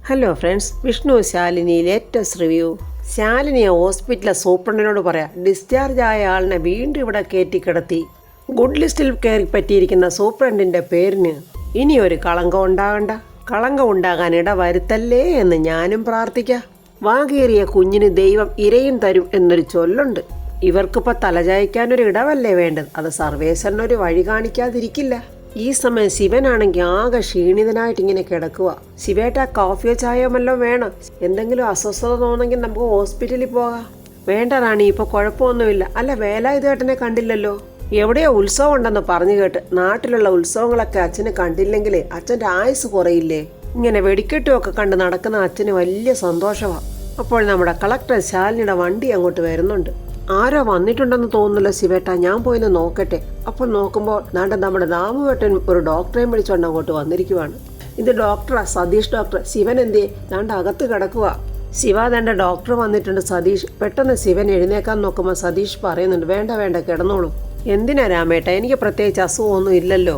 Hello friends, Vishnu Shalini latest review. ശാലിനിയെ ഹോസ്പിറ്റലിലെ സൂപ്രണ്ടിനോട് പറയാം, ഡിസ്ചാർജ് ആയ ആളിനെ വീണ്ടും ഇവിടെ കയറ്റി കിടത്തി. ഗുഡ് ലിസ്റ്റിൽ കയറി പറ്റിയിരിക്കുന്ന സൂപ്രണ്ടിൻ്റെ പേരിന് ഇനി ഒരു കളങ്കം ഉണ്ടാകണ്ട. കളങ്കം ഉണ്ടാകാൻ ഇടവരുത്തല്ലേ എന്ന് ഞാനും പ്രാർത്ഥിക്കാം. വാകേറിയ കുഞ്ഞിന് ദൈവം ഇരയും തരും എന്നൊരു ചൊല്ലുണ്ട്. ഇവർക്കിപ്പോൾ തലചായ്ക്കാനൊരു ഇടവല്ലേ വേണ്ടത്. അത് സർവേശ്വരനൊരു വഴി കാണിക്കാതിരിക്കില്ല. ഈ സമയം ശിവനാണെങ്കിൽ ആകെ ക്ഷീണിതനായിട്ട് ഇങ്ങനെ കിടക്കുക. ശിവേട്ട കോഫിയോ ചായയോ വല്ലതും വേണം. എന്തെങ്കിലും അസ്വസ്ഥത തോന്നെങ്കിൽ നമുക്ക് ഹോസ്പിറ്റലിൽ പോകാം. വേണ്ട റാണി, ഇപ്പോൾ കുഴപ്പമൊന്നുമില്ല. അല്ല, വേലായുധേട്ടനെ കണ്ടില്ലല്ലോ. എവിടെയോ ഉത്സവം ഉണ്ടെന്ന് പറഞ്ഞു കേട്ട്. നാട്ടിലുള്ള ഉത്സവങ്ങളൊക്കെ അച്ഛന് കണ്ടില്ലെങ്കിൽ അച്ഛൻ്റെ ആയുസ് കുറയില്ലേ. ഇങ്ങനെ വെടിക്കെട്ടുമൊക്കെ കണ്ട് നടക്കുന്ന അച്ഛന് വലിയ സന്തോഷമാണ്. അപ്പോൾ നമ്മുടെ കളക്ടർ ശാലിനിയുടെ വണ്ടി അങ്ങോട്ട് വരുന്നുണ്ട്. ആരോ വന്നിട്ടുണ്ടെന്ന് തോന്നുന്നില്ല ശിവേട്ട, ഞാൻ പോയിന്ന് നോക്കട്ടെ. അപ്പോൾ നോക്കുമ്പോൾ നമ്മുടെ ദാമുവേട്ടൻ ഒരു ഡോക്ടറെയും വിളിച്ചുകൊണ്ട് അങ്ങോട്ട് വന്നിരിക്കുവാണ്. ഇത് ഡോക്ടറാ, സതീഷ് ഡോക്ടർ. ശിവൻ എന്തേ? ദാണ്ട് അകത്ത് കിടക്കുക. ശിവ, ദാണ്ട ഡോക്ടർ വന്നിട്ടുണ്ട് സതീഷ്. പെട്ടെന്ന് ശിവൻ എഴുന്നേക്കാൻ നോക്കുമ്പോൾ സതീഷ് പറയുന്നുണ്ട്, വേണ്ട വേണ്ട, കിടന്നോളൂ. എന്തിനാ രാമേട്ട, എനിക്ക് പ്രത്യേകിച്ച് അസുഖമൊന്നും ഇല്ലല്ലോ.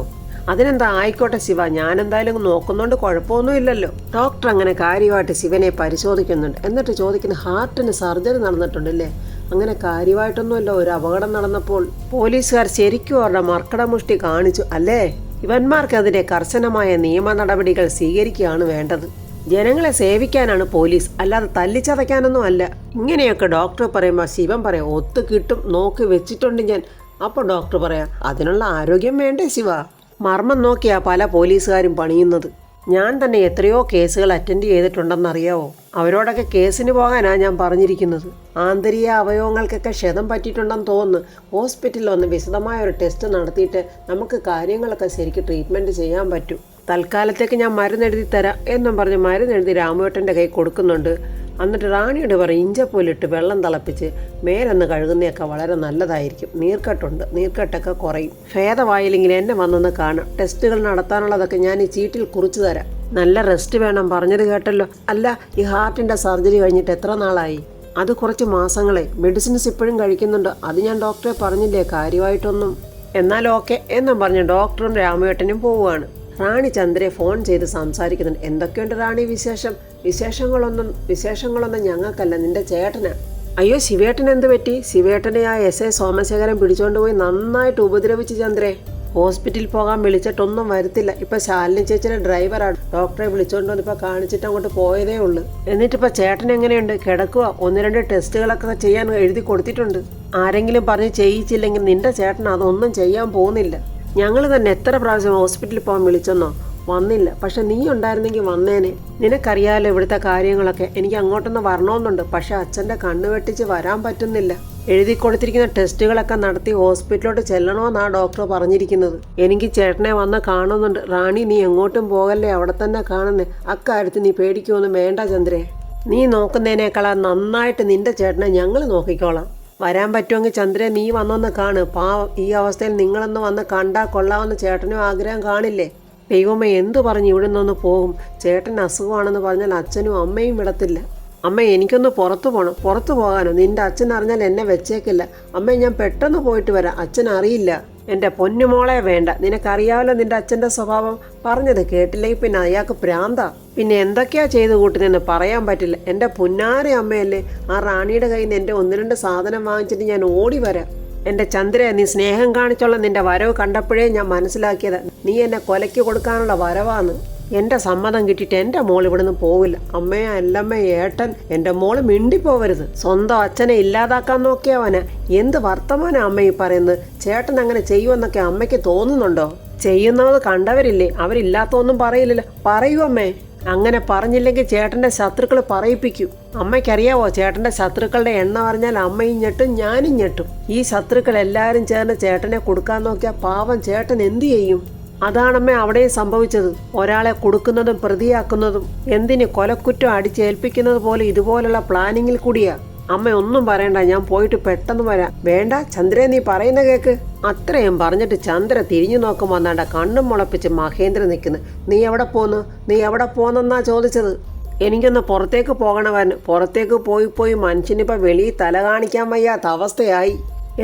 അതിനെന്താ, ആയിക്കോട്ടെ ശിവ, ഞാൻ എന്തായാലും നോക്കുന്നോണ്ട് കുഴപ്പമൊന്നും ഇല്ലല്ലോ. ഡോക്ടർ അങ്ങനെ കാര്യമായിട്ട് ശിവനെ പരിശോധിക്കുന്നുണ്ട്. എന്നിട്ട് ചോദിക്കുന്ന, ഹാർട്ടിന് സർജറി നടന്നിട്ടുണ്ടല്ലേ? അങ്ങനെ കാര്യമായിട്ടൊന്നുമല്ല, ഒരു അപകടം നടന്നപ്പോൾ പോലീസുകാർ ശരിക്കും അവരുടെ മർക്കടമുഷ്ടി കാണിച്ചു അല്ലേ? ഇവന്മാർക്കെതിരെ കർശനമായ നിയമ നടപടികൾ സ്വീകരിക്കുകയാണ് വേണ്ടത്. ജനങ്ങളെ സേവിക്കാനാണ് പോലീസ്, അല്ലാതെ തല്ലിച്ചതയ്ക്കാനൊന്നും അല്ല. ഇങ്ങനെയൊക്കെ ഡോക്ടർ പറയുമ്പോൾ ശിവൻ പറയാം, ഒത്തു കിട്ടും, നോക്കി വെച്ചിട്ടുണ്ട് ഞാൻ. അപ്പോൾ ഡോക്ടർ പറയാം, അതിനുള്ള ആരോഗ്യം വേണ്ടേ ശിവ? മർമ്മം നോക്കിയാ പല പോലീസുകാരും പണിയുന്നത്. ഞാൻ തന്നെ എത്രയോ കേസുകൾ അറ്റൻഡ് ചെയ്തിട്ടുണ്ടെന്നറിയാവോ? അവരോടൊക്കെ കേസിന് പോകാനാണ് ഞാൻ പറഞ്ഞിരിക്കുന്നത്. ആന്തരിക അവയവങ്ങൾക്കൊക്കെ ക്ഷതം പറ്റിയിട്ടുണ്ടെന്ന് തോന്നുന്നു. ഹോസ്പിറ്റലിൽ വന്ന് വിശദമായ ഒരു ടെസ്റ്റ് നടത്തിയിട്ട് നമുക്ക് കാര്യങ്ങളൊക്കെ ശരിക്കും ട്രീറ്റ്മെൻറ്റ് ചെയ്യാൻ പറ്റും. തൽക്കാലത്തേക്ക് ഞാൻ മരുന്നെഴുതി തരാം എന്നും പറഞ്ഞ് മരുന്നെഴുതി രാമുവേട്ടൻ്റെ കൈ കൊടുക്കുന്നുണ്ട്. എന്നിട്ട് റാണിയോട് പറയും, ഇഞ്ചപ്പോലിട്ട് വെള്ളം തിളപ്പിച്ച് മേലൊന്ന് കഴുകുന്നതൊക്കെ വളരെ നല്ലതായിരിക്കും. നീർക്കെട്ടുണ്ട്, നീർക്കെട്ടൊക്കെ കുറയും. ഭേദമായില്ലെങ്കിൽ എന്നെ വന്നൊന്ന് കാണാം. ടെസ്റ്റുകൾ നടത്താനുള്ളതൊക്കെ ഞാൻ ഈ ചീട്ടിൽ കുറിച്ചു തരാം. നല്ല റെസ്റ്റ് വേണം, പറഞ്ഞത് കേട്ടല്ലോ. അല്ല, ഈ ഹാർട്ടിൻ്റെ സർജറി കഴിഞ്ഞിട്ട് എത്ര നാളായി? അത് കുറച്ച് മാസങ്ങളെ. മെഡിസിൻസ് ഇപ്പോഴും കഴിക്കുന്നുണ്ട്. അത് ഞാൻ ഡോക്ടറെ പറഞ്ഞില്ലേ, കാര്യമായിട്ടൊന്നും. എന്നാൽ ഓക്കെ എന്നും പറഞ്ഞ് ഡോക്ടറും രാമുവേട്ടനും പോവുകയാണ്. റാണി ചന്ദ്രയെ ഫോൺ ചെയ്ത് സംസാരിക്കുന്നുണ്ട്. എന്തൊക്കെയുണ്ട് റാണി വിശേഷം? വിശേഷങ്ങളൊന്നും ഞങ്ങൾക്കല്ല, നിന്റെ ചേട്ടനാ. അയ്യോ, ശിവേട്ടൻ എന്ത് പറ്റി? ശിവേട്ടനെ ആ എസ് ഐ സോമശേഖരൻ പിടിച്ചുകൊണ്ട് പോയി നന്നായിട്ട് ഉപദ്രവിച്ച് ചന്ദ്രേ. ഹോസ്പിറ്റലിൽ പോകാൻ വിളിച്ചിട്ടൊന്നും വരുത്തില്ല. ഇപ്പം ശാലിനി ചേച്ചിയുടെ ഡ്രൈവറാണ്. ഡോക്ടറെ വിളിച്ചുകൊണ്ട് വന്നിപ്പോൾ കാണിച്ചിട്ട് അങ്ങോട്ട് പോയതേ ഉള്ളൂ. എന്നിട്ടിപ്പോൾ ചേട്ടൻ എങ്ങനെയുണ്ട്? കിടക്കുക. 1-2 ടെസ്റ്റുകളൊക്കെ ചെയ്യാൻ എഴുതി കൊടുത്തിട്ടുണ്ട്. ആരെങ്കിലും പറഞ്ഞ് ചെയ്യിച്ചില്ലെങ്കിൽ നിന്റെ ചേട്ടൻ അതൊന്നും ചെയ്യാൻ പോകുന്നില്ല. ഞങ്ങൾ തന്നെ എത്ര പ്രാവശ്യം ഹോസ്പിറ്റലിൽ പോകാൻ വിളിച്ചെന്നോ, വന്നില്ല. പക്ഷെ നീ ഉണ്ടായിരുന്നെങ്കിൽ വന്നേനെ. നിനക്കറിയാലോ ഇവിടുത്തെ കാര്യങ്ങളൊക്കെ. എനിക്ക് അങ്ങോട്ടൊന്ന് വരണമെന്നുണ്ട്, പക്ഷെ അച്ഛൻ്റെ കണ്ണ് വെട്ടിച്ച് വരാൻ പറ്റുന്നില്ല. എഴുതി കൊടുത്തിരിക്കുന്ന ടെസ്റ്റുകളൊക്കെ നടത്തി ഹോസ്പിറ്റലിലോട്ട് ചെല്ലണമെന്നാണ് ഡോക്ടർ പറഞ്ഞിരിക്കുന്നത്. എനിക്ക് ചേട്ടനെ വന്ന് കാണുന്നുണ്ട്. റാണി, നീ എങ്ങോട്ടും പോകല്ലേ, അവിടെ തന്നെ കാണുന്നേ. അക്കാര്യത്തിൽ നീ പേടിക്കുമൊന്നും വേണ്ട ചന്ദ്രേ. നീ നോക്കുന്നതിനേക്കാളാ നന്നായിട്ട് നിന്റെ ചേട്ടനെ ഞങ്ങൾ നോക്കിക്കോളാം. വരാൻ പറ്റുമെങ്കിൽ ചന്ദ്രേ നീ വന്നൊന്ന് കാണ്. പാവം, ഈ അവസ്ഥയിൽ നിങ്ങളൊന്ന് വന്ന് കണ്ടാൽ കൊള്ളാമെന്ന് ചേട്ടനും ആഗ്രഹം കാണില്ലേ? ദൈവമേ, എന്തു പറഞ്ഞ് ഇവിടെ നിന്നൊന്ന് പോകും? ചേട്ടൻ അസുഖമാണെന്ന് പറഞ്ഞാൽ അച്ഛനും അമ്മയും വിടത്തില്ല. അമ്മ, എനിക്കൊന്ന് പുറത്തു പോകണം. പുറത്തു പോകാനോ? നിന്റെ അച്ഛൻ അറിഞ്ഞാൽ എന്നെ വെച്ചേക്കില്ല. അമ്മ, ഞാൻ പെട്ടെന്ന് പോയിട്ട് വരാം. അച്ഛൻ അറിയില്ല. എൻ്റെ പൊന്നുമോളെ വേണ്ട. നിനക്കറിയാമല്ലോ നിന്റെ അച്ഛൻ്റെ സ്വഭാവം. പറഞ്ഞത് കേട്ടില്ലെങ്കിൽ പിന്നെ അയാൾക്ക് പ്രാന്താ. പിന്നെ എന്തൊക്കെയാ ചെയ്ത് കൂട്ടുന്നതെന്ന് പറയാൻ പറ്റില്ല. എൻ്റെ പുന്നാരെ അമ്മയല്ലേ. ആ റാണിയുടെ കയ്യിൽ നിന്ന് എൻ്റെ 1-2 സാധനം വാങ്ങിച്ചിട്ട് ഞാൻ ഓടി വരാം. എൻ്റെ ചന്ദ്ര, നീ സ്നേഹം കാണിച്ചുള്ള നിന്റെ വരവ് കണ്ടപ്പോഴേ ഞാൻ മനസ്സിലാക്കിയത് നീ എന്നെ കൊലയ്ക്ക് കൊടുക്കാനുള്ള വരവാന്ന്. എൻ്റെ സമ്മതം കിട്ടിയിട്ട് എൻ്റെ മോൾ ഇവിടുന്ന് പോവില്ല. അമ്മയെ, അല്ലമ്മ, ഏട്ടൻ, എൻ്റെ മോള് മിണ്ടിപ്പോവരുത്. സ്വന്തം അച്ഛനെ ഇല്ലാതാക്കാൻ നോക്കിയവന് എന്ത് വർത്തമാനം അമ്മ ഈ പറയുന്നത്? ചേട്ടൻ അങ്ങനെ ചെയ്യുമെന്നൊക്കെ അമ്മയ്ക്ക് തോന്നുന്നുണ്ടോ? ചെയ്യുന്നത് കണ്ടവരില്ലേ, അവരില്ലാത്തൊന്നും പറയില്ലല്ലോ. പറയൂ അമ്മേ. അങ്ങനെ പറഞ്ഞില്ലെങ്കിൽ ചേട്ടൻ്റെ ശത്രുക്കൾ പറയിപ്പിക്കും. അമ്മയ്ക്കറിയാവോ, ചേട്ടൻ്റെ ശത്രുക്കളുടെ എണ്ണം അറിഞ്ഞാൽ അമ്മയും ഞെട്ടും, ഞാനും ഞെട്ടും. ഈ ശത്രുക്കൾ എല്ലാവരും ചേർന്ന് ചേട്ടനെ കൊടുക്കാൻ നോക്കിയാൽ പാവം ചേട്ടൻ എന്തു ചെയ്യും? അതാണമ്മേ അവിടെയും സംഭവിച്ചത്. ഒരാളെ കൊടുക്കുന്നതും പ്രതിയാക്കുന്നതും എന്തിന് കൊലക്കുറ്റം അടിച്ചേൽപ്പിക്കുന്നത് പോലെ ഇതുപോലുള്ള പ്ലാനിങ്ങിൽ കൂടിയാ. അമ്മ, ഒന്നും പറയണ്ട, ഞാൻ പോയിട്ട് പെട്ടെന്ന് വരാം. വേണ്ട ചന്ദ്രേ, നീ പറയുന്ന കേക്ക്. അത്രയും പറഞ്ഞിട്ട് ചന്ദ്ര തിരിഞ്ഞു നോക്കുമ്പോൾ വന്നാണ്ട കണ്ണും മുളപ്പിച്ച് മഹേന്ദ്രൻ നിൽക്കുന്നു. നീ എവിടെ പോന്നെന്നാ ചോദിച്ചത്. എനിക്കൊന്ന് പുറത്തേക്ക് പോകണമായിരുന്നു. പുറത്തേക്ക് പോയി മനുഷ്യനിപ്പോൾ വെളിയിൽ തല കാണിക്കാൻ വയ്യാത്ത അവസ്ഥയായി.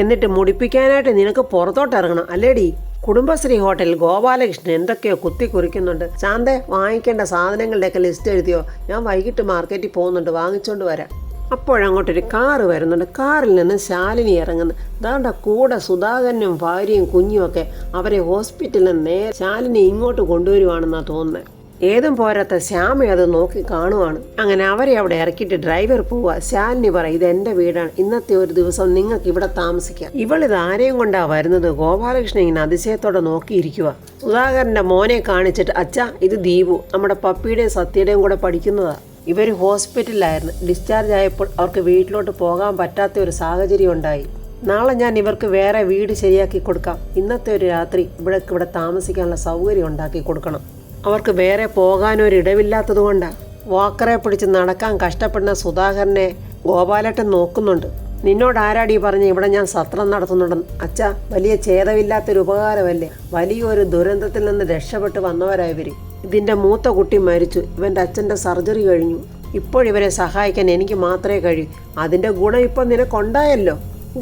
എന്നിട്ട് മുടിപ്പിക്കാനായിട്ട് നിനക്ക് പുറത്തോട്ട് ഇറങ്ങണം അല്ലേടി? കുടുംബശ്രീ ഹോട്ടലിൽ ഗോപാലകൃഷ്ണൻ എന്തൊക്കെയോ കുത്തി കുറിക്കുന്നുണ്ട്. ശാന്തേ, വാങ്ങിക്കേണ്ട സാധനങ്ങളുടെയൊക്കെ ലിസ്റ്റ് എഴുതിയോ? ഞാൻ വൈകിട്ട് മാർക്കറ്റിൽ പോകുന്നുണ്ട്, വാങ്ങിച്ചോണ്ട് വരാം. അപ്പോഴങ്ങോട്ടൊരു കാറ് വരുന്നുണ്ട്. കാറിൽ നിന്ന് ശാലിനി ഇറങ്ങുന്നു. ദാണ്ട കൂടെ സുധാകരനും ഭാര്യയും കുഞ്ഞുമൊക്കെ അവരെ ഹോസ്പിറ്റലിൽ നിന്ന് ശാലിനി ഇങ്ങോട്ട് കൊണ്ടുവരുവാണെന്നാണ് തോന്നുന്നത്. ഏതും പോരാത്ത ശ്യാമ അത് നോക്കി കാണുവാണ്. അങ്ങനെ അവരെ അവിടെ ഇറക്കിയിട്ട് ഡ്രൈവർ പോവുക. ശാലിനി പറയും, ഇത് എൻ്റെ വീടാണ്, ഇന്നത്തെ ഒരു ദിവസം നിങ്ങൾക്ക് ഇവിടെ താമസിക്കാം. ഇവളിത് ആരെയും കൊണ്ടാ വരുന്നത്? ഗോപാലകൃഷ്ണൻ ഇങ്ങനെ അതിശയത്തോടെ നോക്കിയിരിക്കുക. സുധാകരൻ്റെ മോനെ കാണിച്ചിട്ട്, അച്ഛാ ഇത് ദീപു, നമ്മുടെ പപ്പിയുടെയും സത്യയുടെയും കൂടെ പഠിക്കുന്നതാ. ഇവർ ഹോസ്പിറ്റലിലായിരുന്നു. ഡിസ്ചാർജ് ആയപ്പോൾ അവർക്ക് വീട്ടിലോട്ട് പോകാൻ പറ്റാത്ത ഒരു സാഹചര്യം ഉണ്ടായി. നാളെ ഞാൻ ഇവർക്ക് വേറെ വീട് ശരിയാക്കി കൊടുക്കാം. ഇന്നത്തെ ഒരു രാത്രി ഇവിടെ താമസിക്കാനുള്ള സൗകര്യം ഉണ്ടാക്കി കൊടുക്കണം. അവർക്ക് വേറെ പോകാനൊരിടവില്ലാത്തത് കൊണ്ടാണ്. വാക്കറെ പിടിച്ച് നടക്കാൻ കഷ്ടപ്പെടുന്ന സുധാകരനെ ഗോപാലേട്ടൻ നോക്കുന്നുണ്ട്. നിന്നോട് ആരാടി പറഞ്ഞ് ഇവിടെ ഞാൻ സത്രം നടത്തുന്നുണ്ടെന്ന്? അച്ഛാ, വലിയ ഛേദമില്ലാത്തൊരു ഉപകാരമല്ലേ? വലിയൊരു ദുരന്തത്തിൽ നിന്ന് രക്ഷപ്പെട്ട് വന്നവരായവർ. ഇതിൻ്റെ മൂത്ത കുട്ടി മരിച്ചു. ഇവൻ്റെ അച്ഛൻ്റെ സർജറി കഴിഞ്ഞു. ഇപ്പോഴിവരെ സഹായിക്കാൻ എനിക്ക് മാത്രമേ കഴിയൂ. അതിൻ്റെ ഗുണം ഇപ്പം നിനക്കുണ്ടായല്ലോ.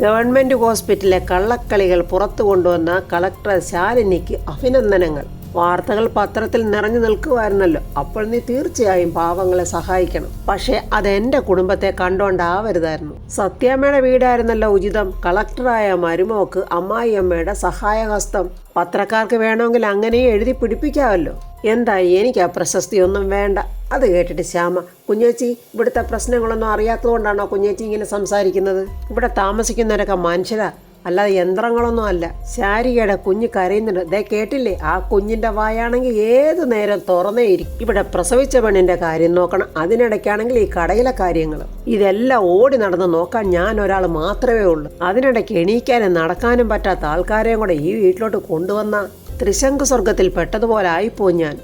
ഗവൺമെൻറ് ഹോസ്പിറ്റലിലെ കള്ളക്കളികൾ പുറത്തു കൊണ്ടുവന്ന കളക്ടർ ശാലിനിക്ക് അഭിനന്ദനങ്ങൾ. വാർത്തകൾ പത്രത്തിൽ നിറഞ്ഞു നിൽക്കുമായിരുന്നല്ലോ. അപ്പോൾ നീ തീർച്ചയായും പാവങ്ങളെ സഹായിക്കണം. പക്ഷേ അതെൻ്റെ കുടുംബത്തെ കണ്ടോണ്ടാവരുതായിരുന്നു. സത്യാമ്മയുടെ വീടായിരുന്നല്ലോ ഉചിതം. കളക്ടറായ മരുമോക്ക് അമ്മായിയമ്മയുടെ സഹായഹസ്തം. പത്രക്കാർക്ക് വേണമെങ്കിൽ അങ്ങനെയും എഴുതി പിടിപ്പിക്കാമല്ലോ. എന്തായി, എനിക്ക് ആ പ്രശസ്തിയൊന്നും വേണ്ട. അത് കേട്ടിട്ട് ശ്യാമ, കുഞ്ഞേച്ചി, ഇവിടുത്തെ പ്രശ്നങ്ങളൊന്നും അറിയാത്തതുകൊണ്ടാണോ കുഞ്ഞേച്ചി ഇങ്ങനെ സംസാരിക്കുന്നത്? ഇവിടെ താമസിക്കുന്നവരൊക്കെ മനുഷ്യരാ, അല്ലാതെ യന്ത്രങ്ങളൊന്നും അല്ല. ശാരികയുടെ കുഞ്ഞ് കരയുന്നുണ്ട്. ദേ കേട്ടില്ലേ? ആ കുഞ്ഞിൻ്റെ വായാണെങ്കിൽ ഏതു നേരം തുറന്നേയിരിക്കും. ഇവിടെ പ്രസവിച്ച പെണ്ണിൻ്റെ കാര്യം നോക്കണം, അതിനിടയ്ക്കാണെങ്കിൽ ഈ കടയിലെ കാര്യങ്ങൾ. ഇതെല്ലാം ഓടി നടന്ന് നോക്കാൻ ഞാൻ ഒരാൾ മാത്രമേ ഉള്ളൂ. അതിനിടയ്ക്ക് എണീക്കാനും നടക്കാനും പറ്റാത്ത ആൾക്കാരെയും കൂടെ ഈ വീട്ടിലോട്ട് കൊണ്ടുവന്ന ത്രിശങ്കു സ്വർഗത്തിൽ പെട്ടതുപോലെ ആയിപ്പോയി ഞാൻ.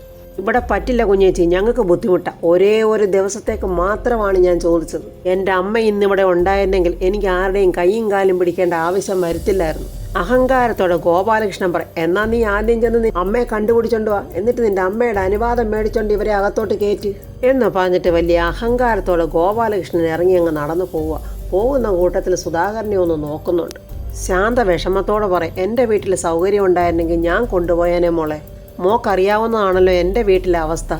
ഇവിടെ പറ്റില്ല കുഞ്ഞേച്ചി, ഞങ്ങൾക്ക് ബുദ്ധിമുട്ടാണ്. ഒരേ ഒരു ദിവസത്തേക്ക് മാത്രമാണ് ഞാൻ ചോദിച്ചത്. എൻ്റെ അമ്മ ഇന്നിവിടെ ഉണ്ടായിരുന്നെങ്കിൽ എനിക്ക് ആരുടെയും കൈയും കാലും പിടിക്കേണ്ട ആവശ്യം വരുത്തില്ലായിരുന്നു. അഹങ്കാരത്തോടെ ഗോപാലകൃഷ്ണൻ പറയും, എന്നാൽ നീ ആദ്യം ചെന്ന് അമ്മയെ കണ്ടുപിടിച്ചോണ്ട് വാ, എന്നിട്ട് നിന്റെ അമ്മയുടെ അനുവാദം മേടിച്ചോണ്ട് ഇവരെ അകത്തോട്ട് കയറ്റി എന്ന് പറഞ്ഞിട്ട് വലിയ അഹങ്കാരത്തോടെ ഗോപാലകൃഷ്ണൻ ഇറങ്ങി അങ്ങ് നടന്നു പോവുക. പോകുന്ന കൂട്ടത്തിൽ സുധാകരനെ ഒന്ന് നോക്കുന്നുണ്ട്. ശാന്ത വിഷമത്തോടെ പറയും, എൻ്റെ വീട്ടിൽ സൗകര്യം ഉണ്ടായിരുന്നെങ്കിൽ ഞാൻ കൊണ്ടുപോയാനേ മോളെ. മോക്കറിയാവുന്നതാണല്ലോ എൻ്റെ വീട്ടിലെ അവസ്ഥ.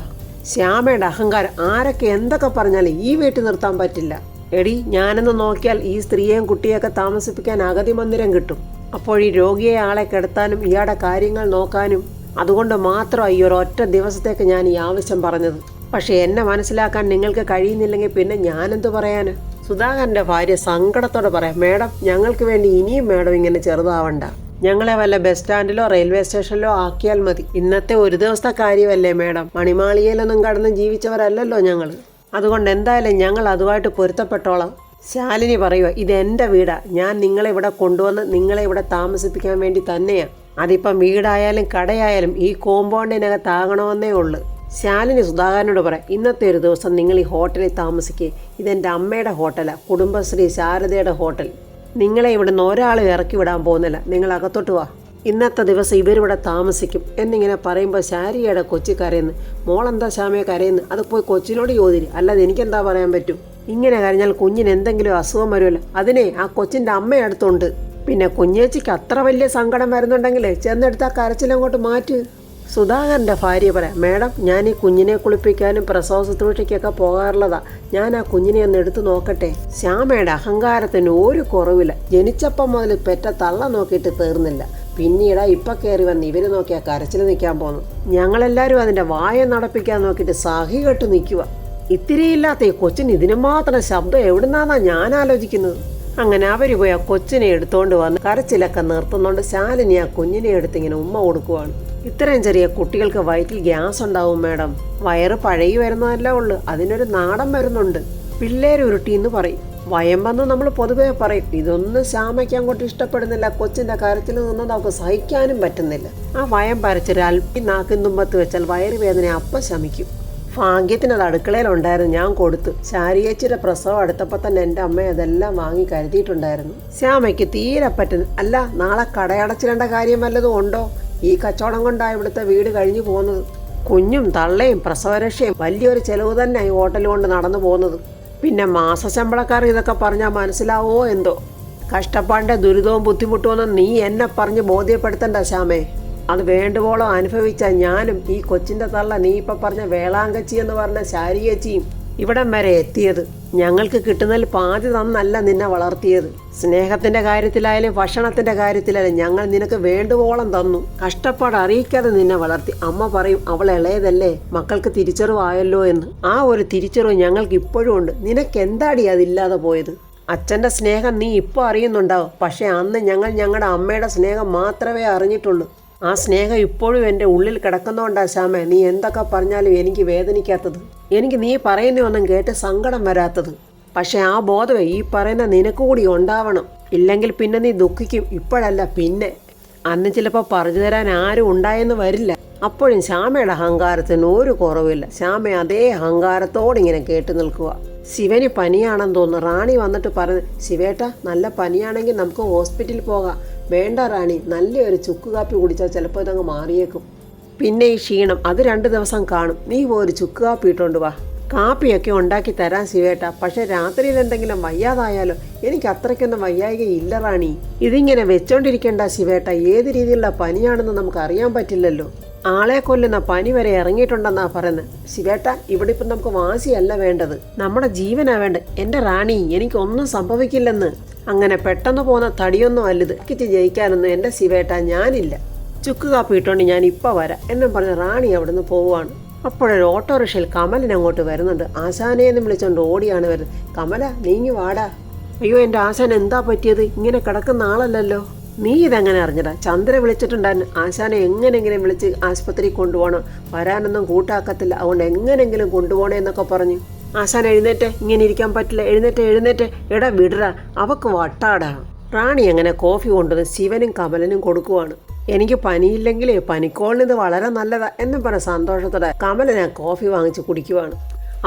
ശ്യാമയുടെ അഹങ്കാരം ആരൊക്കെ എന്തൊക്കെ പറഞ്ഞാലും ഈ വീട്ടിൽ നിർത്താൻ പറ്റില്ല. എടി, ഞാനെന്ന് നോക്കിയാൽ ഈ സ്ത്രീയെയും കുട്ടിയൊക്കെ താമസിപ്പിക്കാൻ അഗതി മന്ദിരം കിട്ടും. അപ്പോൾ ഈ രോഗിയെ ആളെ കിടത്താനും ഇയാളുടെ കാര്യങ്ങൾ നോക്കാനും. അതുകൊണ്ട് മാത്രം ഈ ഒരൊറ്റ ദിവസത്തേക്ക് ഞാൻ ഈ ആവശ്യം പറഞ്ഞത്. പക്ഷേ എന്നെ മനസ്സിലാക്കാൻ നിങ്ങൾക്ക് കഴിയുന്നില്ലെങ്കിൽ പിന്നെ ഞാനെന്ത് പറയാന്? സുധാകരൻ്റെ ഭാര്യ സങ്കടത്തോടെ പറയാം, മേഡം, ഞങ്ങൾക്ക് വേണ്ടി ഇനിയും മേഡം ഇങ്ങനെ ചെറുതാവണ്ട. ഞങ്ങളെ വല്ല ബസ് സ്റ്റാൻഡിലോ റെയിൽവേ സ്റ്റേഷനിലോ ആക്കിയാൽ മതി. ഇന്നത്തെ ഒരു ദിവസത്തെ കാര്യമല്ലേ മേഡം? മണിമാളികയിലൊന്നും കടന്ന് ജീവിച്ചവരല്ലല്ലോ ഞങ്ങൾ. അതുകൊണ്ട് എന്തായാലും ഞങ്ങൾ അതുമായിട്ട് പൊരുത്തപ്പെട്ടോളാം. ശാലിനി പറയുക, ഇത് എൻ്റെ വീടാണ്. ഞാൻ നിങ്ങളെ ഇവിടെ കൊണ്ടുവന്ന് നിങ്ങളെ ഇവിടെ താമസിപ്പിക്കാൻ വേണ്ടി തന്നെയാണ്. അതിപ്പം വീടായാലും കടയായാലും ഈ കോമ്പൗണ്ടിനകത്താകണമെന്നേ ഉള്ളൂ. ശാലിനി സുധാകരനോട് പറയാം, ഇന്നത്തെ ഒരു ദിവസം നിങ്ങൾ ഈ ഹോട്ടലിൽ താമസിക്കേ. ഇതെൻ്റെ അമ്മയുടെ ഹോട്ടലാണ്, കുടുംബശ്രീ ശാരദയുടെ ഹോട്ടൽ. നിങ്ങളെ ഇവിടുന്ന് ഒരാളും ഇറക്കി വിടാൻ പോകുന്നില്ല. നിങ്ങൾ അകത്തോട്ട് വാ. ഇന്നത്തെ ദിവസം ഇവരിവിടെ താമസിക്കും എന്നിങ്ങനെ പറയുമ്പോൾ ശാരികയുടെ കൊച്ചി കരയുന്നു. മോളെന്താ ശ്യാമയെ കരയുന്നു? അത് പോയി കൊച്ചിനോട് ചോദിരി, അല്ലാതെ എനിക്കെന്താ പറയാൻ പറ്റും? ഇങ്ങനെ കരഞ്ഞാൽ കുഞ്ഞിന് എന്തെങ്കിലും അസുഖം വരുമല്ലോ. അതിനെ ആ കൊച്ചിൻ്റെ അമ്മ അടുത്തുണ്ട്. പിന്നെ കുഞ്ഞേച്ചിക്ക് അത്ര വലിയ സങ്കടം വരുന്നുണ്ടെങ്കിൽ ചെന്നെടുത്ത് ആ കരച്ചിലങ്ങോട്ട് മാറ്റ്. സുധാകരൻ്റെ ഭാര്യ പറയാം, മേഡം, ഞാൻ ഈ കുഞ്ഞിനെ കുളിപ്പിക്കാനും പ്രസവ ശുശ്രൂഷയ്ക്കൊക്കെ പോകാറുള്ളതാ. ഞാൻ ആ കുഞ്ഞിനെ ഒന്ന് എടുത്തു നോക്കട്ടെ. ശ്യാമയുടെ അഹങ്കാരത്തിന് ഒരു കുറവില്ല. ജനിച്ചപ്പം മുതൽ പെറ്റ തള്ള നോക്കിയിട്ട് തീർന്നില്ല. പിന്നീട് ഇപ്പം കയറി വന്ന് ഇവർ നോക്കി ആ കരച്ചിൽ നിൽക്കാൻ പോന്നു. ഞങ്ങളെല്ലാവരും അതിൻ്റെ വായ നടപ്പിക്കാൻ നോക്കിയിട്ട് സഹി കെട്ട് നിൽക്കുക. ഇത്തിരിയില്ലാത്ത ഈ കൊച്ചിന് ഇതിന് മാത്രം ശബ്ദം എവിടുന്നാന്നാ ഞാൻ ആലോചിക്കുന്നത്. അങ്ങനെ അവർ പോയി ആ കൊച്ചിനെ എടുത്തുകൊണ്ട് വന്ന് കരച്ചിലൊക്കെ നിർത്തുന്നുണ്ട്. ശാലിനി ആ കുഞ്ഞിനെ എടുത്ത് ഇങ്ങനെ ഉമ്മ കൊടുക്കുവാണ്. ഇത്രയും ചെറിയ കുട്ടികൾക്ക് വയറ്റിൽ ഗ്യാസ് ഉണ്ടാവും മേഡം. വയറ് പഴകി വരുന്നതല്ല ഉള്ളു, അതിനൊരു നാടൻ വരുന്നുണ്ട്. പിള്ളേര് ഉരുട്ടി എന്ന് പറയും, വയമ്പെന്ന് നമ്മൾ പൊതുവേ പറയും. ഇതൊന്നും ശ്യാമയ്ക്ക് അങ്ങോട്ട് ഇഷ്ടപ്പെടുന്നില്ല. കൊച്ചിൻ്റെ കരച്ചിൽ നിന്നത് അവൾക്ക് സഹിക്കാനും പറ്റുന്നില്ല. ആ വയം പരച്ചൊരു അല്പി നാക്കിൻ തുമ്പത്ത് വെച്ചാൽ വയറുവേദന അപ്പം ശമിക്കും. ഭാഗ്യത്തിന് അത് അടുക്കളയിലുണ്ടായിരുന്നു, ഞാൻ കൊടുത്തു. ശാരിയേച്ചിയുടെ പ്രസവം അടുത്തപ്പോൾ തന്നെ എൻ്റെ അമ്മ അതെല്ലാം വാങ്ങി കരുതിയിട്ടുണ്ടായിരുന്നു. ശ്യാമയ്ക്ക് തീരെ പറ്റുന്നു. അല്ല, നാളെ കടയടച്ചിടേണ്ട കാര്യം വല്ലതും ഉണ്ടോ? ഈ കച്ചവടം കൊണ്ടാണ് ഇവിടുത്തെ വീട് കഴിഞ്ഞു പോകുന്നത്. കുഞ്ഞും തള്ളയും പ്രസവരക്ഷയും വലിയൊരു ചെലവ് തന്നെ ഈ ഹോട്ടൽ കൊണ്ട് നടന്നു പോകുന്നത്. പിന്നെ മാസശമ്പളക്കാർ ഇതൊക്കെ പറഞ്ഞാൽ മനസ്സിലാവോ എന്തോ? കഷ്ടപ്പാടിൻ്റെ ദുരിതവും ബുദ്ധിമുട്ടുമെന്നും നീ എന്നെ പറഞ്ഞ് ബോധ്യപ്പെടുത്തണ്ട ശ്യാമേ. അത് വേണ്ടുവോളം അനുഭവിച്ച ഞാനും ഈ കൊച്ചിൻ്റെ തള്ള നീ ഇപ്പം പറഞ്ഞ വേളാങ്കച്ചി എന്ന് പറഞ്ഞ ശാരികച്ചിയും ഇവിടം വരെ എത്തിയത്. ഞങ്ങൾക്ക് കിട്ടുന്നതിൽ പാതി തന്നല്ല നിന്നെ വളർത്തിയത്. സ്നേഹത്തിൻ്റെ കാര്യത്തിലായാലും ഭക്ഷണത്തിൻ്റെ കാര്യത്തിലായാലും ഞങ്ങൾ നിനക്ക് വേണ്ടുവോളം തന്നു. കഷ്ടപ്പാട് അറിയിക്കാതെ നിന്നെ വളർത്തി. അമ്മ പറയും അവൾ ഇളയതല്ലേ, മക്കൾക്ക് തിരിച്ചറിവായല്ലോ എന്ന്. ആ ഒരു തിരിച്ചറിവ് ഞങ്ങൾക്ക് ഇപ്പോഴും ഉണ്ട്. നിനക്ക് എന്താടി അതില്ലാതെ പോയത്? അച്ഛൻ്റെ സ്നേഹം നീ ഇപ്പോൾ അറിയുന്നുണ്ടാവും. പക്ഷേ അന്ന് ഞങ്ങൾ ഞങ്ങളുടെ അമ്മയുടെ സ്നേഹം മാത്രമേ അറിഞ്ഞിട്ടുള്ളൂ. ആ സ്നേഹം ഇപ്പോഴും എൻ്റെ ഉള്ളിൽ കിടക്കുന്നതുകൊണ്ടാ ശ്യാമേ നീ എന്തൊക്കെ പറഞ്ഞാലും എനിക്ക് വേദനിക്കാത്തത്. എനിക്ക് നീ പറയുന്നതൊന്നും കേട്ട് സങ്കടം വരാത്തത്. പക്ഷെ ആ ബോധമേ ഈ പറയുന്ന നിനക്ക് കൂടി ഉണ്ടാവണം. ഇല്ലെങ്കിൽ പിന്നെ നീ ദുഃഖിക്കും. ഇപ്പോഴല്ല പിന്നെ. അന്ന് ചിലപ്പോൾ പറഞ്ഞു തരാൻ ആരും ഉണ്ടായെന്ന് വരില്ല. അപ്പോഴും ശ്യാമയുടെ അഹങ്കാരത്തിന് ഒരു കുറവില്ല. ശ്യാമ അതേ അഹങ്കാരത്തോടിങ്ങനെ കേട്ടു നിൽക്കുക. ശിവന് പനിയാണെന്ന് തോന്നുന്നു. റാണി വന്നിട്ട് പറഞ്ഞു, ശിവേട്ട നല്ല പനിയാണെങ്കിൽ നമുക്ക് ഹോസ്പിറ്റലിൽ പോകാം. വേണ്ട റാണി, നല്ലൊരു ചുക്ക് കാപ്പി കുടിച്ചാൽ ചിലപ്പോൾ ഇതങ്ങ് മാറിയേക്കും. പിന്നെ ഈ ക്ഷീണം അത് 2 ദിവസം കാണും. നീ ഒരു ചുക്ക് കാപ്പി ഇട്ടുകൊണ്ട് വാ. കാപ്പിയൊക്കെ ഉണ്ടാക്കി തരാൻ ശിവേട്ട. പക്ഷെ രാത്രിയിൽ എന്തെങ്കിലും വയ്യാതായാലോ? എനിക്ക് അത്രയ്ക്കൊന്നും വയ്യായിക ഇല്ല റാണി. ഇതിങ്ങനെ വെച്ചോണ്ടിരിക്കേണ്ട ശിവേട്ട. ഏത് രീതിയിലുള്ള പനിയാണെന്ന് നമുക്ക് അറിയാൻ പറ്റില്ലല്ലോ. ആളെ കൊല്ലുന്ന പനി വരെ ഇറങ്ങിയിട്ടുണ്ടെന്നാ പറയുന്നത്. ശിവേട്ട, ഇവിടെ ഇപ്പം നമുക്ക് വാശിയല്ല വേണ്ടത്, നമ്മുടെ ജീവനാ വേണ്ടത്. എൻ്റെ റാണി, എനിക്കൊന്നും സംഭവിക്കില്ലെന്ന്. അങ്ങനെ പെട്ടെന്ന് പോകുന്ന തടിയൊന്നും അല്ലത്. കിച്ച് ജയിക്കാനൊന്നും എൻ്റെ ശിവേട്ട ഞാനില്ല. ചുക്ക് കാപ്പി ഇട്ടുകൊണ്ട് ഞാൻ ഇപ്പം വരാം എന്നും പറഞ്ഞ് റാണി അവിടുന്ന് പോവുകയാണ്. അപ്പോഴൊരു ഓട്ടോറിക്ഷയിൽ കമലൻ അങ്ങോട്ട് വരുന്നുണ്ട്. ആശാനെന്ന് വിളിച്ചുകൊണ്ട് ഓടിയാണ് വരുന്നത്. കമല, നീങ്ങി വാടാ. അയ്യോ, എൻ്റെ ആശാൻ എന്താ പറ്റിയത്? ഇങ്ങനെ കിടക്കുന്ന ആളല്ലല്ലോ. നീ ഇതെങ്ങനെ അറിഞ്ഞടാ? ചന്ദ്ര വിളിച്ചിട്ടുണ്ടായിരുന്നു. ആശാനെ എങ്ങനെയെങ്കിലും വിളിച്ച് ആശുപത്രി കൊണ്ടുപോകണം, വരാനൊന്നും കൂട്ടാക്കത്തില്ല, അതുകൊണ്ട് എങ്ങനെയെങ്കിലും കൊണ്ടുപോകണേ എന്നൊക്കെ പറഞ്ഞു. ആശാൻ എഴുന്നേറ്റ്, ഇങ്ങനെ ഇരിക്കാൻ പറ്റില്ല, എഴുന്നേറ്റ്. എടാ വിടറ, അവക്ക് വട്ടാടാ. റാണി അങ്ങനെ കോഫി കൊണ്ടുവന്ന് ശിവനും കമലനും കൊടുക്കുവാണ്. എനിക്ക് പനിയില്ലെങ്കിലേ പനിക്കോളിനിത് വളരെ നല്ലതാ എന്നും പറഞ്ഞ സന്തോഷത്തോടെ കമലൻ ആ കോഫി വാങ്ങിച്ച് കുടിക്കുവാണ്.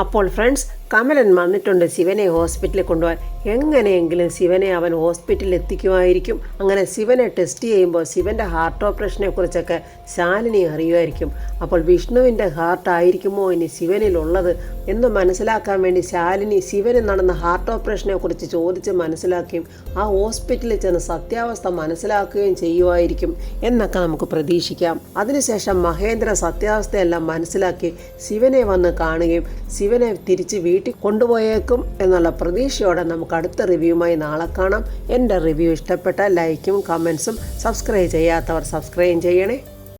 അപ്പോൾ ഫ്രണ്ട്സ്, കമലൻ വന്നിട്ടുണ്ട് ശിവനെ ഹോസ്പിറ്റലിൽ കൊണ്ടുപോകാൻ. എങ്ങനെയെങ്കിലും ശിവനെ അവൻ ഹോസ്പിറ്റലിൽ എത്തിക്കുമായിരിക്കും. അങ്ങനെ ശിവനെ ടെസ്റ്റ് ചെയ്യുമ്പോൾ ശിവൻ്റെ ഹാർട്ട് ഓപ്പറേഷനെ കുറിച്ചൊക്കെ ശാലിനി അറിയുമായിരിക്കും. അപ്പോൾ വിഷ്ണുവിൻ്റെ ഹാർട്ട് ആയിരിക്കുമോ ഇനി ശിവനിലുള്ളത് എന്ന് മനസ്സിലാക്കാൻ വേണ്ടി ശാലിനി ശിവന് നടന്ന ഹാർട്ട് ഓപ്പറേഷനെ കുറിച്ച് ചോദിച്ച് മനസ്സിലാക്കുകയും ആ ഹോസ്പിറ്റലിൽ ചെന്ന് സത്യാവസ്ഥ മനസ്സിലാക്കുകയും ചെയ്യുമായിരിക്കും എന്നൊക്കെ നമുക്ക് പ്രതീക്ഷിക്കാം. അതിനുശേഷം മഹേന്ദ്ര സത്യാവസ്ഥയെല്ലാം മനസ്സിലാക്കി ശിവനെ വന്ന് കാണുകയും ശിവനെ തിരിച്ച് വീട്ടിൽ കൊണ്ടുപോയേക്കും എന്നുള്ള പ്രതീക്ഷയോടെ നമുക്ക് അടുത്ത റിവ്യൂമായി നാളെ കാണാം. എൻ്റെ റിവ്യൂ ഇഷ്ടപ്പെട്ടാൽ ലൈക്കും കമൻസും, സബ്സ്ക്രൈബ് ചെയ്യാത്തവർ സബ്സ്ക്രൈബ് ചെയ്യണേ.